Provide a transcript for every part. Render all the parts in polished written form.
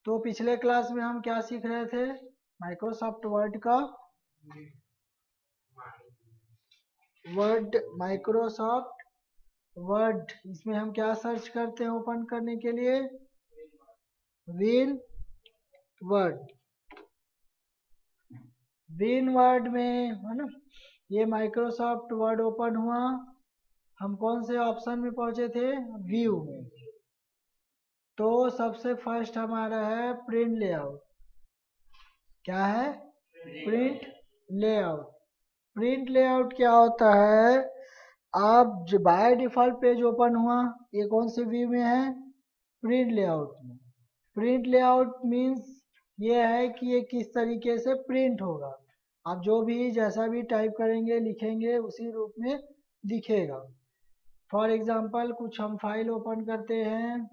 तो पिछले क्लास में हम क्या सीख रहे थे? माइक्रोसॉफ्ट वर्ड का माइक्रोसॉफ्ट वर्ड, इसमें हम क्या सर्च करते हैं ओपन करने के लिए? Win word. विन वर्ड में है ना, ये माइक्रोसॉफ्ट वर्ड ओपन हुआ, हम कौन से ऑप्शन में पहुंचे थे? व्यू में। तो सबसे फर्स्ट हमारा है प्रिंट लेआउट। क्या है? Print layout. प्रिंट लेआउट क्या होता है? आप जो बाय डिफॉल्ट पेज ओपन हुआ, ये कौन से व्यू में है? प्रिंट लेआउट में। प्रिंट लेआउट मीन्स ये है कि ये किस तरीके से प्रिंट होगा। आप जो भी जैसा भी टाइप करेंगे लिखेंगे उसी रूप में दिखेगा। फॉर एग्जांपल कुछ हम फाइल ओपन करते हैं,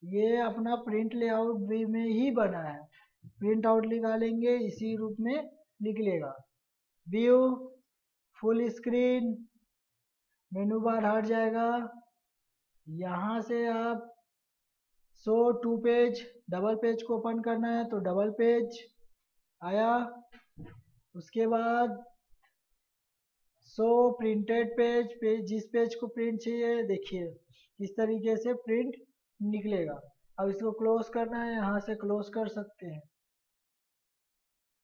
ये अपना प्रिंट लेआउट व्यू में ही बना है। प्रिंट आउट निकालेंगे इसी रूप में निकलेगा। View, full screen, menu bar हट जाएगा। यहाँ से आप show two page, double page को ओपन करना है तो डबल पेज आया। उसके बाद शो प्रिंटेड पेज, जिस पेज को प्रिंट चाहिए देखिए इस तरीके से प्रिंट निकलेगा। अब इसको क्लोज करना है, यहाँ से क्लोज कर सकते हैं।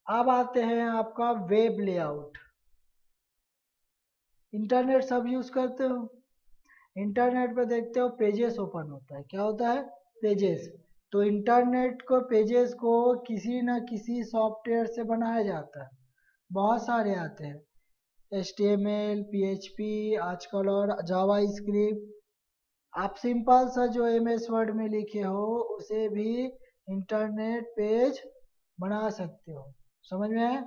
अब आते हैं आपका वेब लेआउट। इंटरनेट सब यूज करते हो, इंटरनेट पे देखते हो पेजेस ओपन होता है। क्या होता है? पेजेस। तो इंटरनेट को पेजेस को किसी न किसी सॉफ्टवेयर से बनाया जाता है। बहुत सारे आते हैं, HTML, PHP आजकल और जावा स्क्रिप्ट। आप सिंपल सा जो MS वर्ड में लिखे हो उसे भी इंटरनेट पेज बना सकते हो। समझ में आया?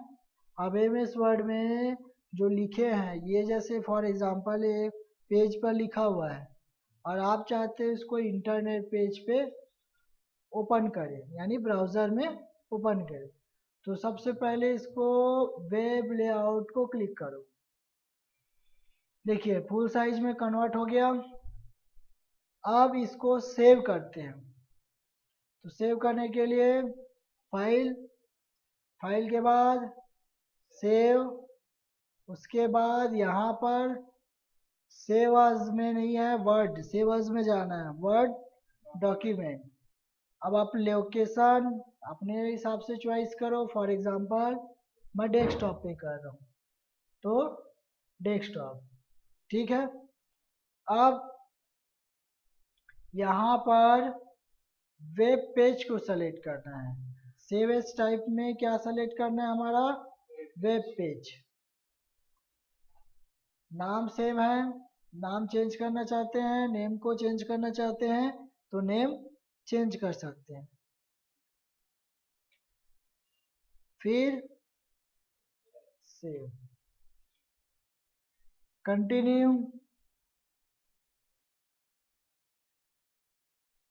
अब MS वर्ड में जो लिखे हैं, ये जैसे फॉर एग्जांपल एक पेज पर लिखा हुआ है और आप चाहते हो इसको इंटरनेट पेज पे ओपन करें, यानी ब्राउज़र में ओपन करें। तो सबसे पहले इसको वेब लेआउट को क्लिक करो। देखिए फुल साइज में कन्वर्ट हो गया। अब इसको सेव करते हैं। तो सेव करने के लिए फाइल, फाइल के बाद सेव, उसके बाद यहाँ पर सेव एज में नहीं है, वर्ड सेव एज में जाना है, वर्ड डॉक्यूमेंट। अब आप लोकेशन अपने हिसाब से चॉइस करो। फॉर एग्जांपल मैं डेस्कटॉप पे कर रहा हूँ तो डेस्कटॉप, ठीक है। अब यहाँ पर वेब पेज को सेलेक्ट करना है। सेव एज टाइप में क्या सेलेक्ट करना है हमारा? Web page. नाम सेम है, नाम चेंज करना चाहते हैं, नेम को चेंज करना चाहते हैं तो नेम चेंज कर सकते हैं। फिर सेव, कंटिन्यू।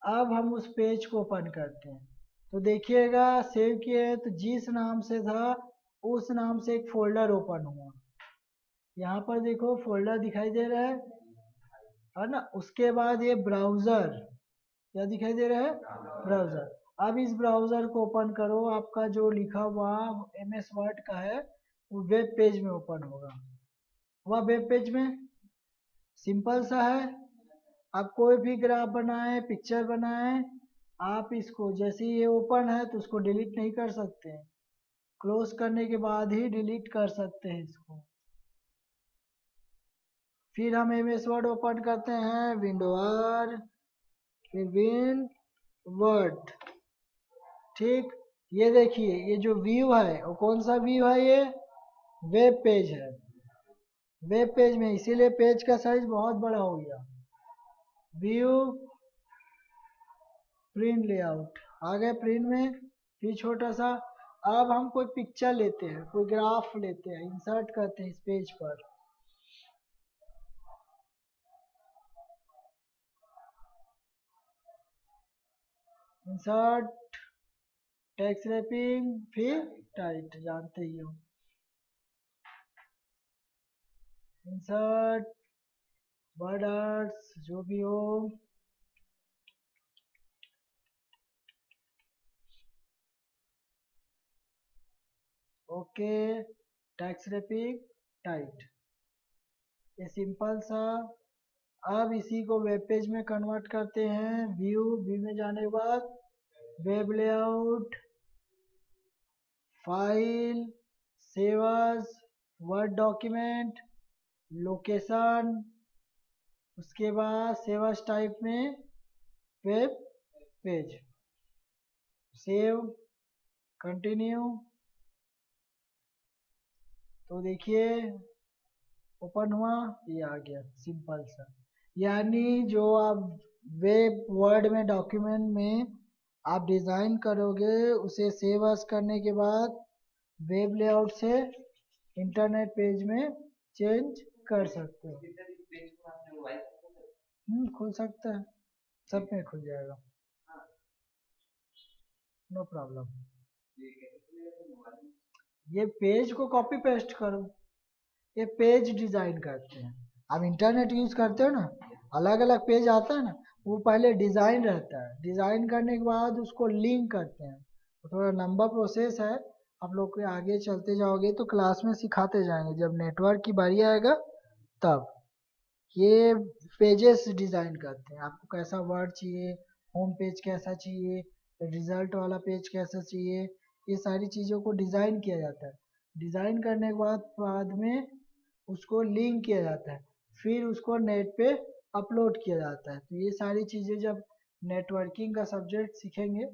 अब हम उस पेज को ओपन करते हैं तो देखिएगा सेव किए हैं तो जिस नाम से था उस नाम से एक फोल्डर ओपन हुआ। यहाँ पर देखो फोल्डर दिखाई दे रहा है ना। उसके बाद ये ब्राउज़र क्या दिखाई दे रहा है? ब्राउज़र। अब इस ब्राउज़र को ओपन करो, आपका जो लिखा हुआ MS वर्ड का है वो वेब पेज में ओपन होगा। वह वेब पेज में सिंपल सा है। आप कोई भी ग्राफ बनाए, पिक्चर बनाए, आप इसको जैसे ही ये ओपन है तो उसको डिलीट नहीं कर सकते हैं, क्लोज करने के बाद ही डिलीट कर सकते हैं इसको। फिर हम MS वर्ड ओपन करते हैं, विंडो आर, फिर विन वर्ड, ठीक। ये देखिए ये जो व्यू है वो कौन सा व्यू है? ये वेब पेज है। वेब पेज में इसीलिए पेज का साइज बहुत बड़ा हो गया। व्यू, प्रिंट लेआउट आ गए प्रिंट में, फिर छोटा सा। अब हम कोई पिक्चर लेते हैं, कोई ग्राफ लेते हैं, इंसर्ट करते हैं इस पेज पर। इंसर्ट, टेक्स्ट रैपिंग, फिर टाइट, जानते ही हो। इंसर्ट, बॉर्डर्स जो भी हो, ओके, टेक्स्ट रैपिंग टाइट, ये सिंपल सा। अब इसी को वेब पेज में कन्वर्ट करते हैं। व्यू में जाने के बाद web layout, file, save as, word document, location, उसके बाद सेव एज टाइप में वेब पेज, सेव, कंटिन्यू। तो देखिए ओपन हुआ, ये आ गया सिंपल सा। यानी जो आप वेब वर्ड में डॉक्यूमेंट में आप डिज़ाइन करोगे उसे सेव एज करने के बाद वेब लेआउट से इंटरनेट पेज में चेंज कर सकते हो। खुल सकता है, सब में खुल जाएगा, नो प्रॉब्लम। ये पेज को कॉपी पेस्ट करो, ये पेज डिजाइन करते हैं। आप इंटरनेट यूज करते हो ना, अलग अलग पेज आता है ना, वो पहले डिजाइन रहता है, डिजाइन करने के बाद उसको लिंक करते हैं। तो थोड़ा लंबा प्रोसेस है, आप लोग के आगे चलते जाओगे तो क्लास में सिखाते जाएंगे, जब नेटवर्क की बारी आएगा तब। ये पेजेस डिजाइन करते हैं, आपको कैसा वर्ड चाहिए, होम पेज कैसा चाहिए, रिजल्ट वाला पेज कैसा चाहिए, ये सारी चीज़ों को डिज़ाइन किया जाता है। डिज़ाइन करने के बाद में उसको लिंक किया जाता है, फिर उसको नेट पे अपलोड किया जाता है। तो ये सारी चीज़ें जब नेटवर्किंग का सब्जेक्ट सीखेंगे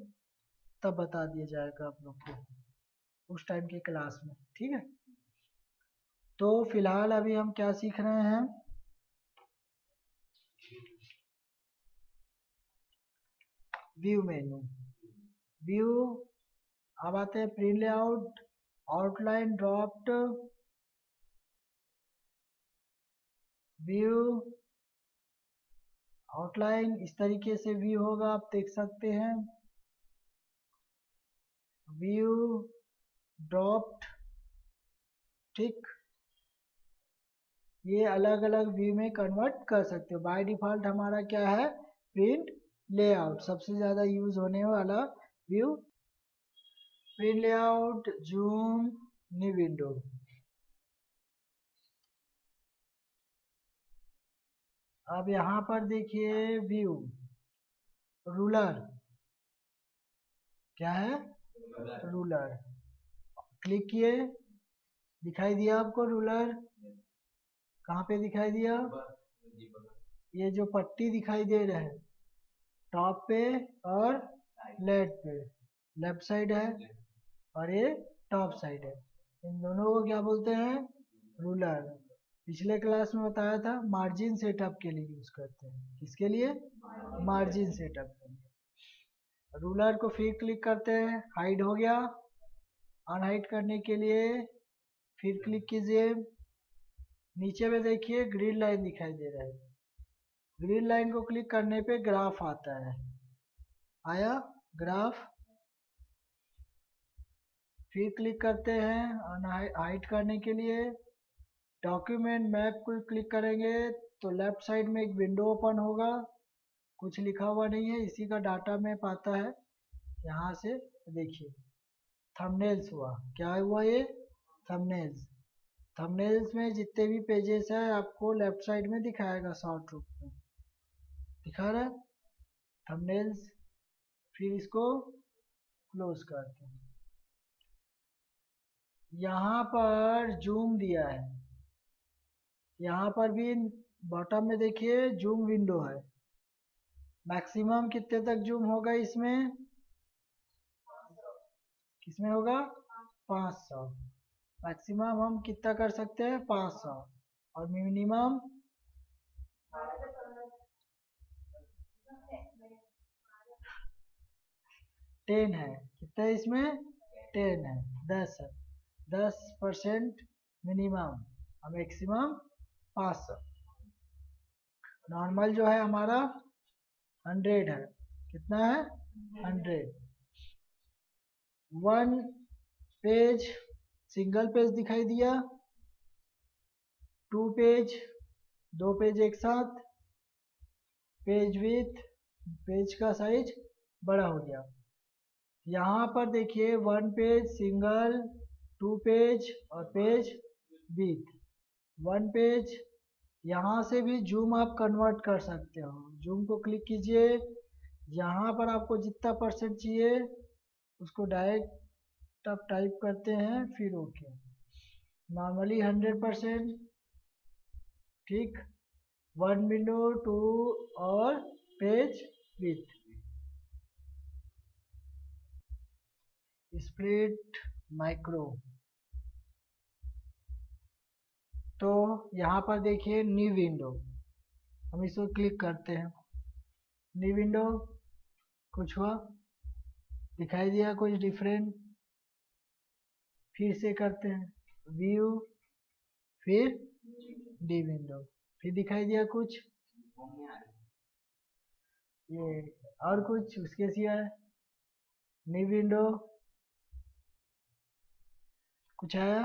तब बता दिया जाएगा आप लोग को उस टाइम की क्लास में, ठीक है। तो फिलहाल अभी हम क्या सीख रहे हैं, व्यू मेनू, व्यू। अब आते हैं pre layout, outline dropped, view, outline. इस तरीके से व्यू होगा, आप देख सकते हैं। व्यू ड्रॉप्ड, ठीक। ये अलग अलग व्यू में कन्वर्ट कर सकते हो। बाय डिफॉल्ट हमारा क्या है, प्रिंट लेआउट सबसे ज़्यादा यूज होने वाला view. Print layout, zoom, new window. अब यहाँ पर देखिए व्यू, रूलर, क्या है, रूलर। क्लिक किए, दिखाई दिया आपको रूलर, कहाँ पे दिखाई दिया, ये जो पट्टी दिखाई दे रहा है टॉप पे और लेफ्ट पे, लेफ्ट साइड है और ये टॉप साइड है, इन दोनों को क्या बोलते हैं, रूलर। पिछले क्लास में बताया था मार्जिन सेटअप के लिए यूज करते हैं, किसके लिए, मार्जिन सेटअप के लिए। रूलर को फिर क्लिक करते हैं, हाइड हो गया, अनहाइड करने के लिए फिर क्लिक कीजिए। नीचे में देखिए ग्रीन लाइन दिखाई दे रहा है, ग्रीन लाइन को क्लिक करने पे ग्राफ आता है, आया ग्राफ। फिर क्लिक करते हैं हाइड करने के लिए, डॉक्यूमेंट मैप को क्लिक करेंगे तो लेफ्ट साइड में एक विंडो ओपन होगा, कुछ लिखा हुआ नहीं है, इसी का डाटा मैप आता है। यहाँ से देखिए थंबनेल्स हुआ, क्या हुआ ये, थंबनेल्स। थंबनेल्स में जितने भी पेजेस है आपको लेफ्ट साइड में दिखाएगा, शॉर्ट रूप में दिखा रहा है थंबनेल्स। फिर इसको क्लोज करते हैं। यहाँ पर जूम दिया है, यहाँ पर भी बॉटम में देखिए जूम विंडो है। मैक्सिमम कितने तक जूम होगा इसमें, किसमें होगा, 500। मैक्सिमम हम कितना कर सकते हैं, 500, और मिनिमम 10 है। कितना है इसमें, 10 है, 10 है, 10% मिनिमम और मैक्सिमम 500। नॉर्मल जो है हमारा 100 है, कितना है, 100। वन पेज, सिंगल पेज दिखाई दिया, 2 पेज, 2 पेज एक साथ, पेज विथ, पेज का साइज बड़ा हो गया। यहाँ पर देखिए 1 पेज सिंगल, 2 पेज और पेज विथ 1 पेज। यहाँ से भी जूम आप कन्वर्ट कर सकते हो। जूम को क्लिक कीजिए, यहाँ पर आपको जितना परसेंट चाहिए उसको डायरेक्ट आप टाइप करते हैं, फिर ओके। नॉर्मली 100%, ठीक। 1 विंडो 2 और पेज विथ स्प्लिट माइक्रो। तो यहाँ पर देखिए न्यू विंडो, हम इसको क्लिक करते हैं। न्यू विंडो, कुछ हुआ, दिखाई दिया कुछ डिफरेंट। फिर से करते हैं व्यू, फिर डी विंडो, फिर दिखाई दिया कुछ, ये और कुछ उसके सिवा। न्यू विंडो, कुछ आया,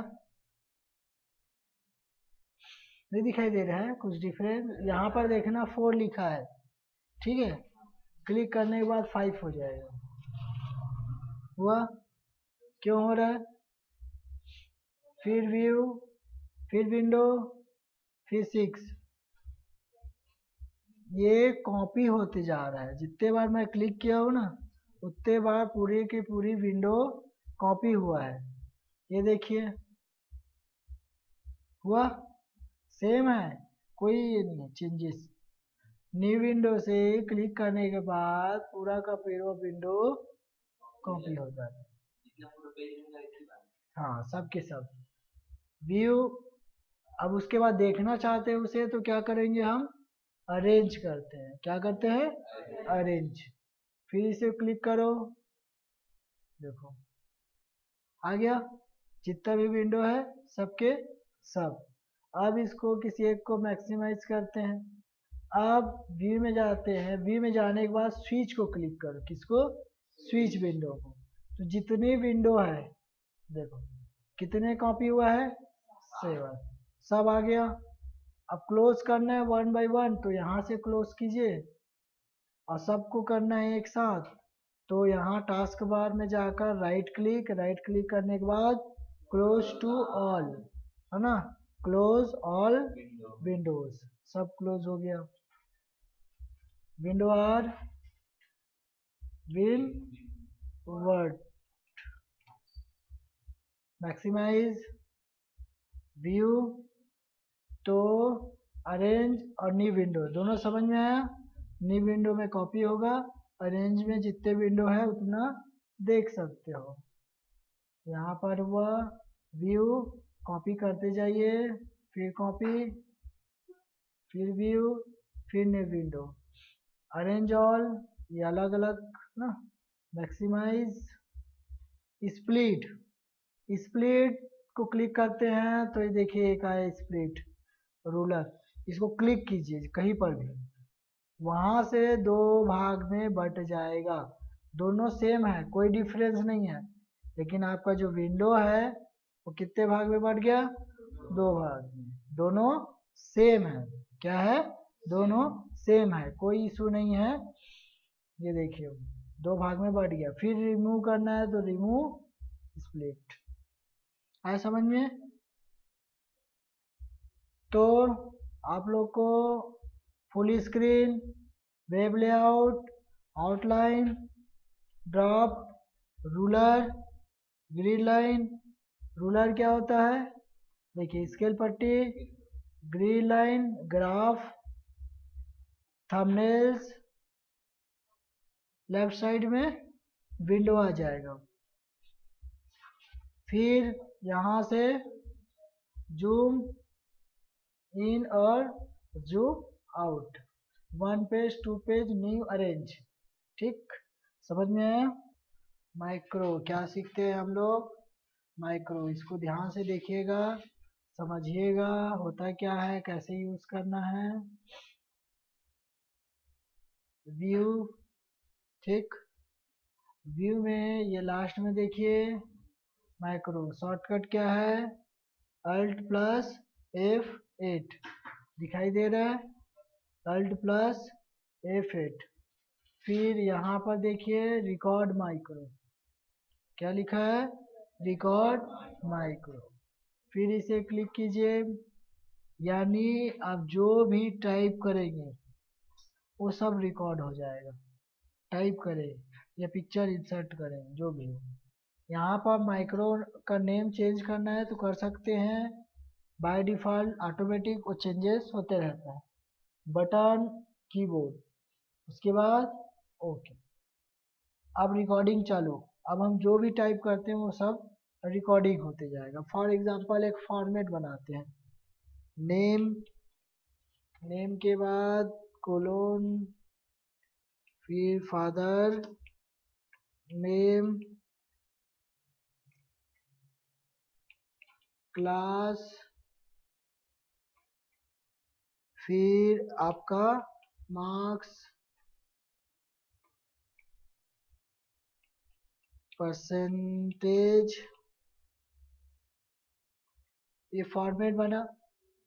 नहीं दिखाई दे रहा है कुछ डिफरेंट। यहाँ पर देखना 4 लिखा है, ठीक है। क्लिक करने के बाद 5 हो जाएगा। हुआ, क्यों हो रहा है? फिर व्यू, फिर विंडो, फिर 6। ये कॉपी होते जा रहा है। जितने बार मैं क्लिक किया हूँ ना, उतने बार पूरी की पूरी विंडो कॉपी हुआ है। ये देखिए, हुआ, सेम है, कोई नहीं चेंजेस। न्यू विंडो से क्लिक करने के बाद पूरा का पूरा विंडो कॉपी हो जाता है। हाँ, सब के सब। व्यू, अब उसके बाद देखना चाहते हैं उसे, तो क्या करेंगे हम? अरेंज करते हैं। क्या करते हैं? अरेंज। फिर इसे क्लिक करो, देखो आ गया। जितना भी विंडो है सबके सब। अब इसको किसी एक को मैक्सिमाइज करते हैं। अब व्यू में जाते हैं, व्यू में जाने के बाद स्विच को क्लिक करो। किसको? स्विच विंडो को। तो जितनी विंडो है, देखो कितने कॉपी हुआ है? 7। सब आ गया। अब क्लोज करना है 1 बाय 1, तो यहाँ से क्लोज कीजिए। और सबको करना है एक साथ, तो यहाँ टास्क बार में जाकर राइट क्लिक करने के बाद क्लोज टू ऑल, है ना, क्लोज ऑल विंडोज। सब क्लोज हो गया। Window or win word maximise view, तो अरेंज और न्यू विंडो दोनों समझ में आया। न्यू विंडो में कॉपी होगा, अरेंज में जितने विंडो है उतना देख सकते हो। यहाँ पर वह व्यू कॉपी करते जाइए, फिर कॉपी, फिर व्यू, फिर न्यू विंडो। अरेंज ऑल, ये अलग अलग ना। मैक्सिमाइज, स्प्लिट, स्प्लिट को क्लिक करते हैं तो ये देखिए एक आया स्प्लिट रूलर। इसको क्लिक कीजिए कहीं पर भी, वहां से 2 भाग में बट जाएगा। दोनों सेम है, कोई डिफरेंस नहीं है। लेकिन आपका जो विंडो है वो कितने भाग में बट गया? 2 भाग में। दोनों सेम है। क्या है? दोनों सेम है, कोई इशू नहीं है। ये देखिए 2 भाग में बट गया। फिर रिमूव करना है तो रिमूव स्प्लिट। आया समझ में? तो आप लोग को full screen, web layout, outline, drop, ruler, grid line. Ruler क्या होता है? देखिए स्केल पट्टी, grid line, graph, thumbnails, left side में विंडो आ जाएगा। फिर यहाँ से जूम इन और zoom out, 1 page 2 page new arrange. ठीक, समझ में आया? माइक्रो क्या सीखते हैं हम लोग? माइक्रो, इसको ध्यान से देखिएगा, समझिएगा होता क्या है, कैसे यूज करना है। व्यू, ठीक, व्यू में ये लास्ट में देखिए माइक्रो शॉर्टकट क्या है? अल्ट प्लस F8 दिखाई दे रहा है, अल्ट प्लस F8। फिर यहाँ पर देखिए रिकॉर्ड माइक्रो, क्या लिखा है? रिकॉर्ड माइक्रो, फिर इसे क्लिक कीजिए। यानी आप जो भी टाइप करेंगे वो सब रिकॉर्ड हो जाएगा। टाइप करें या पिक्चर इंसर्ट करें जो भी हो। यहाँ पर माइक्रो का नेम चेंज करना है तो कर सकते हैं। बाय डिफ़ॉल्ट ऑटोमेटिक वो चेंजेस होते रहता है। बटन, कीबोर्ड, उसके बाद ओके। अब रिकॉर्डिंग चालू। अब हम जो भी टाइप करते हैं वो सब रिकॉर्डिंग होते जाएगा। फॉर एग्जांपल एक फॉर्मेट बनाते हैं। नेम, नेम के बाद कोलोन, फिर फादर नेम, क्लास, फिर आपका मार्क्स, परसेंटेज। ये फॉर्मेट बना,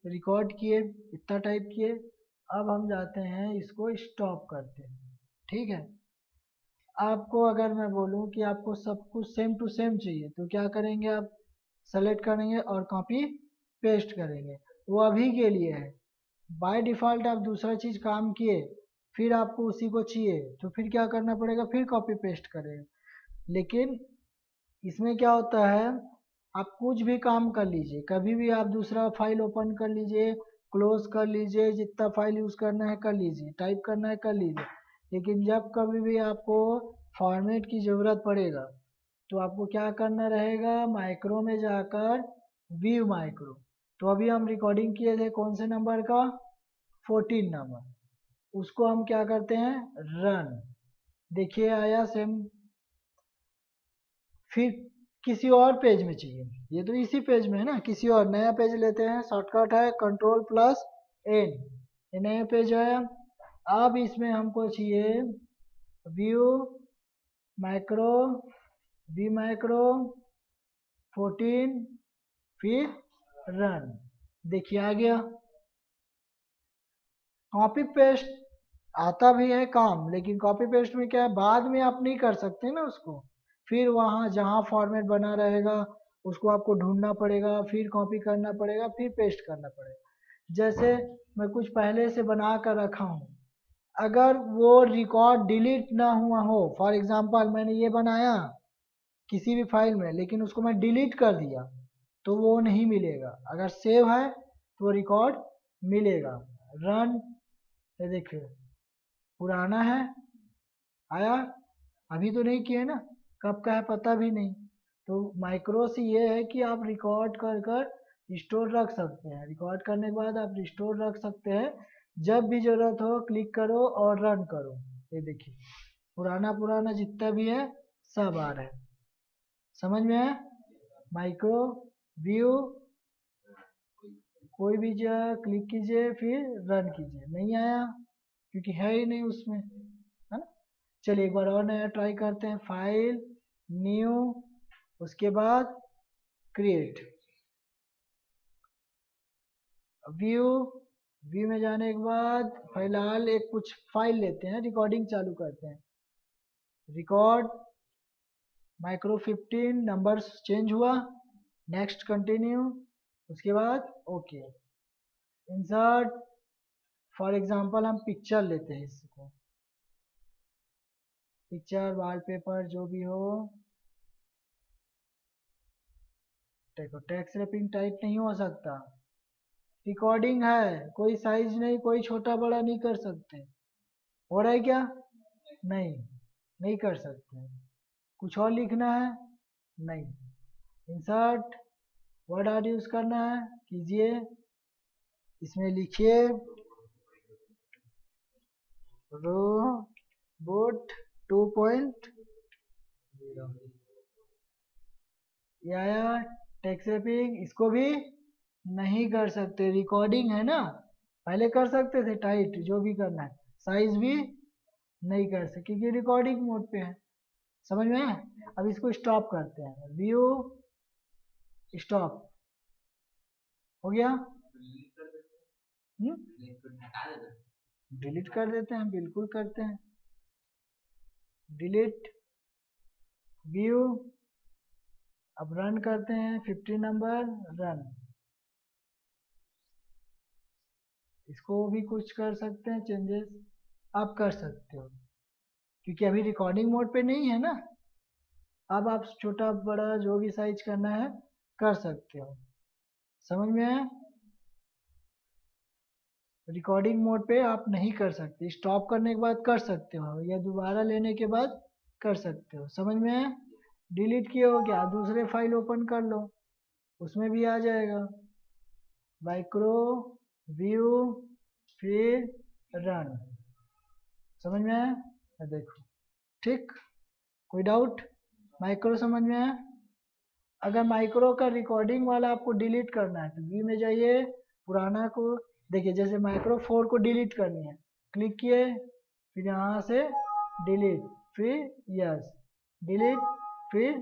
रिकॉर्ड किए, इतना टाइप किए। अब हम जाते हैं इसको स्टॉप करते हैं। ठीक है। आपको अगर मैं बोलूं कि आपको सब कुछ सेम टू सेम चाहिए तो क्या करेंगे आप? सेलेक्ट करेंगे और कॉपी पेस्ट करेंगे। वो अभी के लिए है। बाय डिफ़ॉल्ट आप दूसरा चीज़ काम किए, फिर आपको उसी को चाहिए तो फिर क्या करना पड़ेगा? फिर कॉपी पेस्ट करेंगे। लेकिन इसमें क्या होता है, आप कुछ भी काम कर लीजिए, कभी भी आप दूसरा फाइल ओपन कर लीजिए, क्लोज कर लीजिए, जितना फाइल यूज़ करना है कर लीजिए, टाइप करना है कर लीजिए। लेकिन जब कभी भी आपको फॉर्मेट की ज़रूरत पड़ेगा तो आपको क्या करना रहेगा? माइक्रो में जाकर व्यू माइक्रो। तो अभी हम रिकॉर्डिंग किए थे कौन से नंबर का? 14 नंबर। उसको हम क्या करते हैं? रन। देखिए आया सेम। फिर किसी और पेज में चाहिए, ये तो इसी पेज में है ना, किसी और नया पेज लेते हैं। शॉर्टकट है Ctrl+N। ये नया पेज है। अब इसमें हमको चाहिए व्यू माइक्रो, वी माइक्रो 14, फिर रन। देखिए आ गया। कॉपी पेस्ट आता भी है काम, लेकिन कॉपी पेस्ट में क्या है, बाद में आप नहीं कर सकते ना उसको। फिर वहाँ जहाँ फॉर्मेट बना रहेगा उसको आपको ढूंढना पड़ेगा, फिर कॉपी करना पड़ेगा, फिर पेस्ट करना पड़ेगा। जैसे मैं कुछ पहले से बना कर रखा हूँ, अगर वो रिकॉर्ड डिलीट ना हुआ हो, फॉर एग्जांपल मैंने ये बनाया किसी भी फाइल में, लेकिन उसको मैं डिलीट कर दिया तो वो नहीं मिलेगा। अगर सेव है तो वो रिकॉर्ड मिलेगा। रन। ये देखिए पुराना है, आया। अभी तो नहीं किए ना, कब का है पता भी नहीं। तो माइक्रो से ये है कि आप रिकॉर्ड कर कर स्टोर रख सकते हैं। रिकॉर्ड करने के बाद आप स्टोर रख सकते हैं। जब भी जरूरत हो क्लिक करो और रन करो। ये देखिए पुराना पुराना जितना भी है सब आ रहा है। समझ में है? माइक्रो व्यू, कोई भी जगह क्लिक कीजिए फिर रन कीजिए। नहीं आया क्योंकि है ही नहीं उसमें, है ना। चलिए एक बार और नया ट्राई करते हैं। फाइल, न्यू, उसके बाद क्रिएट, व्यू। व्यू में जाने के बाद फिलहाल एक कुछ फाइल लेते हैं, रिकॉर्डिंग चालू करते हैं। रिकॉर्ड माइक्रो 15 नंबर्स चेंज हुआ। नेक्स्ट कंटिन्यू, उसके बाद ओके। इंसर्ट, फॉर एग्जांपल हम पिक्चर लेते हैं इसको, पिक्चर वॉलपेपर जो भी हो। देखो टेक्स्ट रैपिंग टाइप नहीं हो सकता, रिकॉर्डिंग है, कोई साइज नहीं, कोई छोटा बड़ा नहीं कर सकते। हो रहा है क्या? नहीं, नहीं कर सकते। कुछ और लिखना है? नहीं। इंसर्ट, वर्ड आर्ट यूज करना है, कीजिए। इसमें लिखिए रोबोट 2.0। ये आया। टेक्स्ट रैपिंग इसको भी नहीं कर सकते, रिकॉर्डिंग है ना। पहले कर सकते थे टाइट जो भी करना है, साइज भी नहीं कर सकते क्योंकि रिकॉर्डिंग मोड पे है। समझ में आया? अब इसको स्टॉप करते हैं। व्यू स्टॉप, हो गया। डिलीट कर देते हैं, बिल्कुल करते हैं। Delete view. अब रन करते हैं 50 नंबर रन। इसको भी कुछ कर सकते हैं चेंजेस, आप कर सकते हो क्योंकि अभी रिकॉर्डिंग मोड पे नहीं है ना। अब आप छोटा बड़ा जो भी साइज करना है कर सकते हो। समझ में आया? रिकॉर्डिंग मोड पे आप नहीं कर सकते, स्टॉप करने के बाद कर सकते हो या दोबारा लेने के बाद कर सकते हो। समझ में आया? डिलीट किए हो क्या, दूसरे फाइल ओपन कर लो, उसमें भी आ जाएगा माइक्रो व्यू फिर रन। समझ में आया? देखो ठीक, कोई डाउट? माइक्रो समझ में आया? अगर माइक्रो का रिकॉर्डिंग वाला आपको डिलीट करना है तो व्यू में जाइए, पुराना को देखिए, जैसे माइक्रो 4 को डिलीट करनी है, क्लिक किए, फिर यहाँ से डिलीट, फिर यस, डिलीट, फिर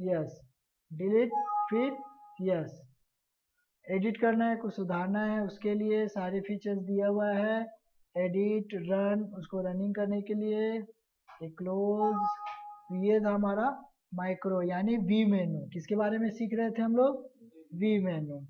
यस, डिलीट, फिर यस। एडिट करना है, कुछ सुधारना है, उसके लिए सारे फीचर्स दिया हुआ है, एडिट रन, उसको रनिंग करने के लिए क्लोज। ये था हमारा माइक्रो यानी वी मेनू। किसके बारे में सीख रहे थे हम लोग? वी मेनू।